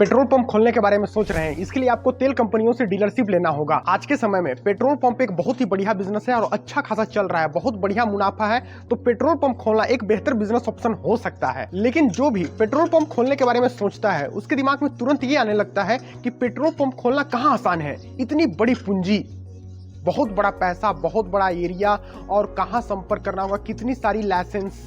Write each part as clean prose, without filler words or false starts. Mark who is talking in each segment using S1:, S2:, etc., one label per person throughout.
S1: Petrol pump खोलने के बारे में सोच रहे हैं, इसके लिए आपको तेल कंपनियों से डीलरशिप लेना होगा। आज के समय में पेट्रोल पंप एक बहुत ही बढ़िया बिजनेस है और अच्छा खासा चल रहा है, बहुत बढ़िया मुनाफा है। तो पेट्रोल पंप खोलना एक बेहतर बिजनेस ऑप्शन हो सकता है। लेकिन जो भी पेट्रोल पंप खोलने के बारे में सोचता है उसके दिमाग में तुरंत ये आने लगता है कि पेट्रोल पंप खोलना कहाँ आसान है, इतनी बड़ी पूंजी, बहुत बड़ा पैसा, बहुत बड़ा एरिया, और कहाँ संपर्क करना होगा, कितनी सारी लाइसेंस।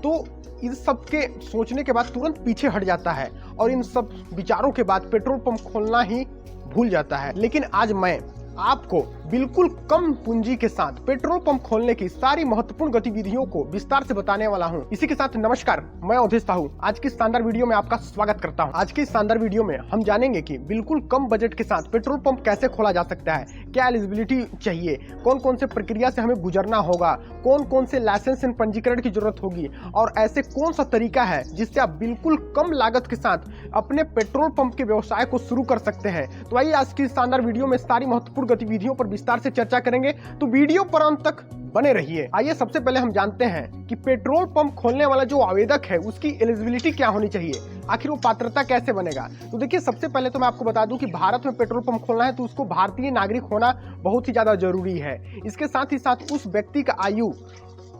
S1: तो इन सब के सोचने के बाद तुरंत पीछे हट जाता है और इन सब विचारों के बाद पेट्रोल पंप खोलना ही भूल जाता है। लेकिन आज मैं आपको बिल्कुल कम पूंजी के साथ पेट्रोल पंप खोलने की सारी महत्वपूर्ण गतिविधियों को विस्तार से बताने वाला हूं। इसी के साथ नमस्कार, मैं अवधेश साहू आज की शानदार वीडियो में आपका स्वागत करता हूं। आज की इस शानदार वीडियो में हम जानेंगे कि बिल्कुल कम बजट के साथ पेट्रोल पंप कैसे खोला जा सकता है, क्या एलिजिबिलिटी चाहिए, कौन कौन से प्रक्रिया से हमें गुजरना होगा, कौन कौन से लाइसेंस एंड पंजीकरण की जरूरत होगी, और ऐसे कौन सा तरीका है जिससे आप बिल्कुल कम लागत के साथ अपने पेट्रोल पंप के व्यवसाय को शुरू कर सकते हैं। तो आइए आज की शानदार वीडियो में सारी महत्वपूर्ण गतिविधियों पर विस्तार से चर्चा करेंगे, तो वीडियो पर अंत तक बने रहिए। आइए सबसे पहले हम जानते हैं कि पेट्रोल पंप खोलने वाला जो आवेदक है उसकी एलिजिबिलिटी क्या होनी चाहिए, आखिर वो पात्रता कैसे बनेगा। तो देखिए, सबसे पहले तो मैं आपको बता दूं कि भारत में पेट्रोल पंप खोलना है तो उसको भारतीय नागरिक होना बहुत ही ज्यादा जरूरी है। इसके साथ ही साथ उस व्यक्ति का आयु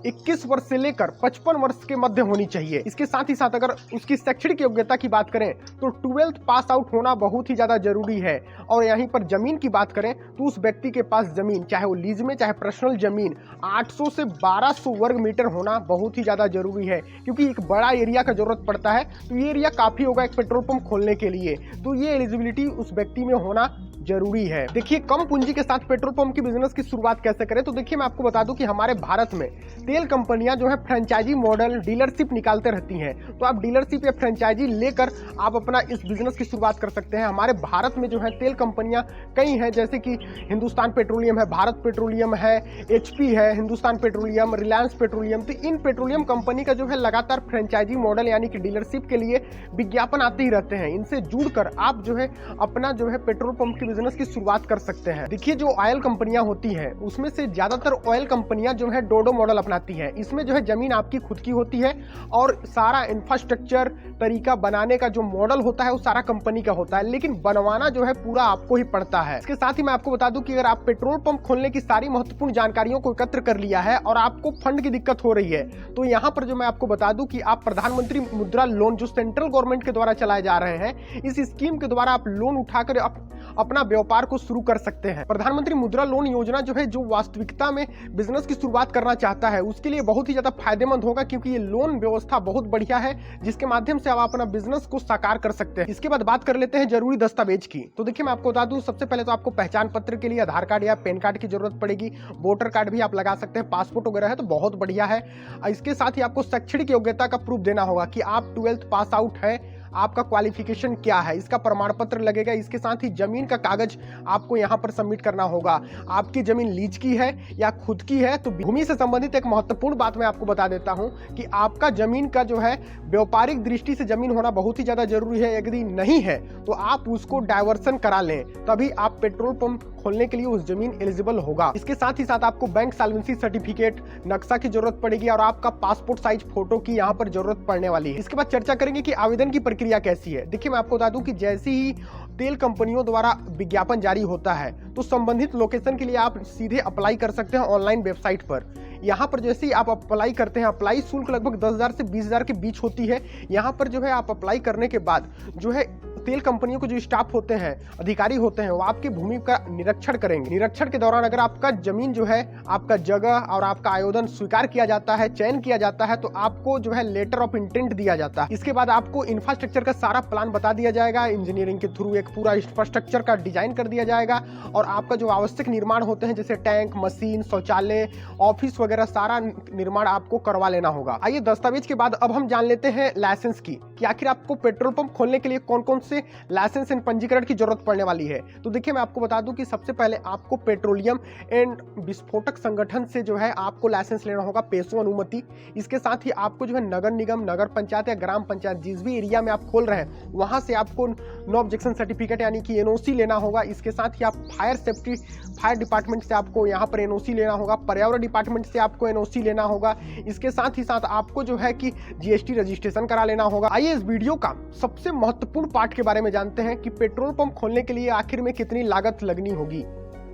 S1: 21 वर्ष से लेकर 55 वर्ष के मध्य होनी चाहिए। इसके साथ ही साथ अगर उसकी शैक्षणिक योग्यता की बात करें तो 12th पास आउट होना बहुत ही ज्यादा जरूरी है। और यहीं पर जमीन की बात करें तो उस व्यक्ति के पास जमीन, चाहे वो लीज में चाहे पर्सनल जमीन, 800 से 1200 वर्ग मीटर होना बहुत ही ज्यादा जरूरी है, क्योंकि एक बड़ा एरिया का जरूरत पड़ता है। तो ये एरिया काफी होगा एक पेट्रोल पंप खोलने के लिए, तो ये एलिजिबिलिटी उस व्यक्ति में होना जरूरी है। देखिए, कम पूंजी के साथ पेट्रोल पंप की बिजनेस की शुरुआत कैसे करें। तो देखिए, मैं आपको बता दूं कि हमारे भारत में तेल कंपनियां जो है फ्रेंचाइजी मॉडल डीलरशिप निकालते रहती हैं। तो आप डीलरशिप या फ्रेंचाइजी लेकर आप अपना इस बिजनेस की शुरुआत कर सकते हैं। हमारे भारत में जो है तेल कंपनियां कई हैं, जैसे कि हिंदुस्तान पेट्रोलियम है, भारत पेट्रोलियम है, एचपी है, हिंदुस्तान पेट्रोलियम, रिलायंस पेट्रोलियम। तो इन पेट्रोलियम कंपनी का जो है लगातार फ्रेंचाइजी मॉडल यानी कि डीलरशिप के लिए विज्ञापन आते ही रहते हैं। इनसे जुड़कर आप जो है अपना जो है पेट्रोल पंप की बिजनेस की शुरुआत कर सकते हैं। देखिए, जो ऑयल कंपनियां होती हैं उसमें से ज्यादातर ऑयल कंपनियां जो है डोडो मॉडल अपनाती हैं। इसमें जो है जमीन आपकी खुद की होती है और सारा इंफ्रास्ट्रक्चर तरीका बनाने का जो मॉडल होता है वो सारा कंपनी का होता है, लेकिन बनवाना जो है पूरा आपको ही पड़ता है। इसके साथ ही मैं आपको बता दूं कि अगर आप पेट्रोल पंप खोलने की सारी महत्वपूर्ण जानकारियों को एकत्र कर लिया है और आपको फंड की दिक्कत हो रही है, तो यहाँ पर जो मैं आपको बता दूं कि आप प्रधानमंत्री मुद्रा लोन जो सेंट्रल गवर्नमेंट के द्वारा चलाए जा रहे हैं, इस स्कीम के द्वारा आप लोन उठाकर अपना व्यापार को शुरू कर सकते हैं। प्रधानमंत्री मुद्रा लोन योजना जो है, जो वास्तविकता में बिजनेस की शुरुआत करना चाहता है उसके लिए बहुत ही ज्यादा फायदेमंद होगा, क्योंकि ये लोन व्यवस्था बहुत बढ़िया है जिसके माध्यम से आप अपना बिजनेस को साकार कर सकते हैं। इसके बाद बात कर लेते हैं जरूरी दस्तावेज की। तो देखिए, मैं आपको बता दूं, सबसे पहले तो आपको पहचान पत्र के लिए आधार कार्ड या पैन कार्ड की जरूरत पड़ेगी। वोटर कार्ड भी आप लगा सकते हैं, पासपोर्ट वगैरह है तो बहुत बढ़िया है। इसके साथ ही आपको शैक्षणिक योग्यता का प्रूफ देना होगा कि आप 12th पास आउट है, आपका क्वालिफिकेशन क्या है, इसका प्रमाण पत्र लगेगा। इसके साथ ही जमीन का कागज आपको यहाँ पर सबमिट करना होगा। आपकी जमीन लीज की है या खुद की है। तो भूमि से संबंधित एक महत्वपूर्ण बात मैं आपको बता देता हूँ कि आपका जमीन का जो है व्यापारिक दृष्टि से जमीन होना बहुत ही ज्यादा जरूरी है। यदि नहीं है तो आप उसको डायवर्सन करा लें, तभी आप पेट्रोल पंप खोलने के लिए उस जमीन एलिजिबल होगा। इसके साथ ही साथ आपको बैंक सॉल्वेंसी सर्टिफिकेट, नक्शा की जरूरत पड़ेगी और आपका पासपोर्ट साइज फोटो की यहाँ पर जरूरत पड़ने वाली है। इसके बाद चर्चा करेंगे कि आवेदन की प्रक्रिया कैसी है। देखिए, मैं आपको बता दूं कि जैसे ही तेल कंपनियों द्वारा विज्ञापन जारी होता है तो संबंधित लोकेशन के लिए आप सीधे अप्लाई कर सकते हैं ऑनलाइन वेबसाइट पर। यहाँ पर जैसे ही आप अप्लाई करते हैं, अप्लाई शुल्क लगभग 10,000 से 20,000 के बीच होती है। यहाँ पर जो है आप अप्लाई करने के बाद जो है तेल कंपनियों के जो स्टाफ होते हैं, अधिकारी होते हैं, वो आपकी भूमि का निरीक्षण करेंगे। निरीक्षण के दौरान अगर आपका जमीन जो है, आपका जगह और आपका आवेदन स्वीकार किया जाता है, चयन किया जाता है, तो आपको जो है लेटर ऑफ इंटेंट दिया जाता है। इसके बाद आपको इंफ्रास्ट्रक्चर का सारा प्लान बता दिया जाएगा। इंजीनियरिंग के थ्रू एक पूरा इंफ्रास्ट्रक्चर का डिजाइन कर दिया जाएगा और आपका जो आवश्यक निर्माण होते हैं जैसे टैंक, मशीन, शौचालय, ऑफिस वगैरह सारा निर्माण आपको करवा लेना होगा। आइए, दस्तावेज के बाद अब हम जान लेते हैं लाइसेंस की, कि आखिर आपको पेट्रोल पंप खोलने के लिए कौन कौन से लाइसेंस एंड पंजीकरण की जरूरत पड़ने वाली है। तो देखिए, मैं आपको बता दूं कि सबसे पहले आपको पेट्रोलियम एंड विस्फोटक संगठन से जो है आपको लाइसेंस लेना होगा, पेशो अनुमति। इसके साथ ही आपको जो है नगर निगम, नगर पंचायत या ग्राम पंचायत, जिस भी एरिया में आप खोल रहे हैं वहां से आपको नो ऑब्जेक्शन सर्टिफिकेट यानी कि एनओसी लेना होगा। इसके साथ ही आप फायर सेफ्टी, फायर डिपार्टमेंट से आपको यहाँ पर एनओसी लेना होगा, पर्यावरण डिपार्टमेंट से आपको एनओसी लेना होगा। इसके साथ ही साथ आपको जो है कि जीएसटी रजिस्ट्रेशन करा लेना होगा। आइए इस वीडियो का सबसे महत्वपूर्ण पार्ट के बारे में जानते हैं कि पेट्रोल पंप खोलने के लिए आखिर में कितनी लागत लगनी होगी,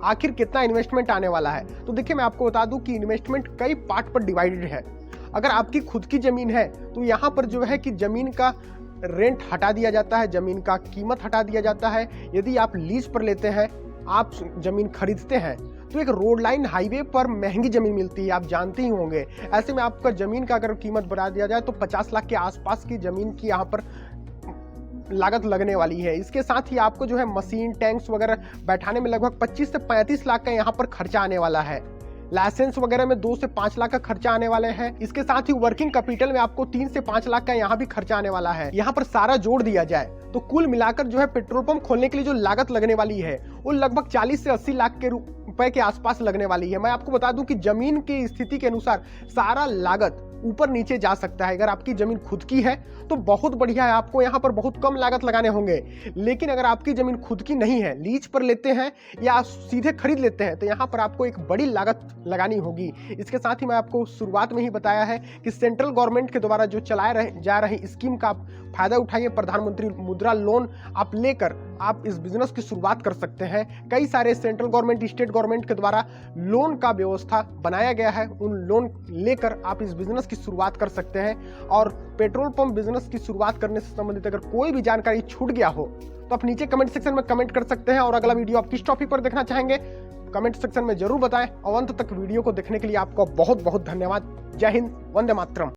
S1: आखिर कितना इन्वेस्टमेंट आने वाला है। तो देखिए, मैं आपको बता दूं कि इन्वेस्टमेंट कई पार्ट पर डिवाइडेड है। अगर आपकी खुद की जमीन है तो यहाँ पर जो है कि जमीन का रेंट हटा दिया जाता है, जमीन का कीमत हटा दिया जाता है। यदि आप लीज पर लेते हैं, आप जमीन खरीदते हैं, तो एक रोड लाइन हाईवे पर महंगी जमीन मिलती है, आप जानते ही होंगे। ऐसे में आपका जमीन का अगर कीमत बढ़ा दिया जाए तो 50 लाख के आसपास की जमीन की यहाँ पर लागत लगने वाली है। इसके साथ ही आपको जो है मशीन टैंक्स वगैरह बैठाने में लगभग 25 से 35 लाख का यहाँ पर खर्चा आने वाला है। लाइसेंस वगैरह में 2 से 5 लाख का खर्चा आने वाले हैं। इसके साथ ही वर्किंग कैपिटल में आपको 3 से 5 लाख का यहाँ भी खर्चा आने वाला है। यहाँ पर सारा जोड़ दिया जाए तो कुल मिलाकर जो है पेट्रोल पंप खोलने के लिए जो लागत लगने वाली है वो लगभग 40 से 80 लाख के रुपए के आसपास लगने वाली है। मैं आपको बता दूं कि जमीन की स्थिति के अनुसार सारा लागत ऊपर नीचे जा सकता है। अगर आपकी जमीन खुद की है तो बहुत बढ़िया है, आपको यहाँ पर बहुत कम लागत लगाने होंगे। लेकिन अगर आपकी जमीन खुद की नहीं है, लीज पर लेते हैं या सीधे खरीद लेते हैं, तो यहाँ पर आपको एक बड़ी लागत लगानी होगी। इसके साथ ही मैं आपको शुरुआत में ही बताया है कि सेंट्रल गवर्नमेंट के द्वारा जो चलाए जा रही स्कीम का आप फायदा उठाइए। प्रधानमंत्री मुद्रा लोन आप लेकर आप इस बिजनेस की शुरुआत कर सकते हैं। कई सारे सेंट्रल गवर्नमेंट, स्टेट गवर्नमेंट के द्वारा लोन का व्यवस्था बनाया गया है, उन लोन लेकर आप इस बिजनेस की शुरुआत कर सकते हैं। और पेट्रोल पंप बिजनेस की शुरुआत करने से संबंधित अगर कोई भी जानकारी छूट गया हो तो आप नीचे कमेंट सेक्शन में कमेंट कर सकते हैं। और अगला वीडियो आप किस टॉपिक पर देखना चाहेंगे कमेंट सेक्शन में जरूर बताएं। और अंत तक वीडियो को देखने के लिए आपका बहुत बहुत धन्यवाद। जय हिंद, वंदे मातरम।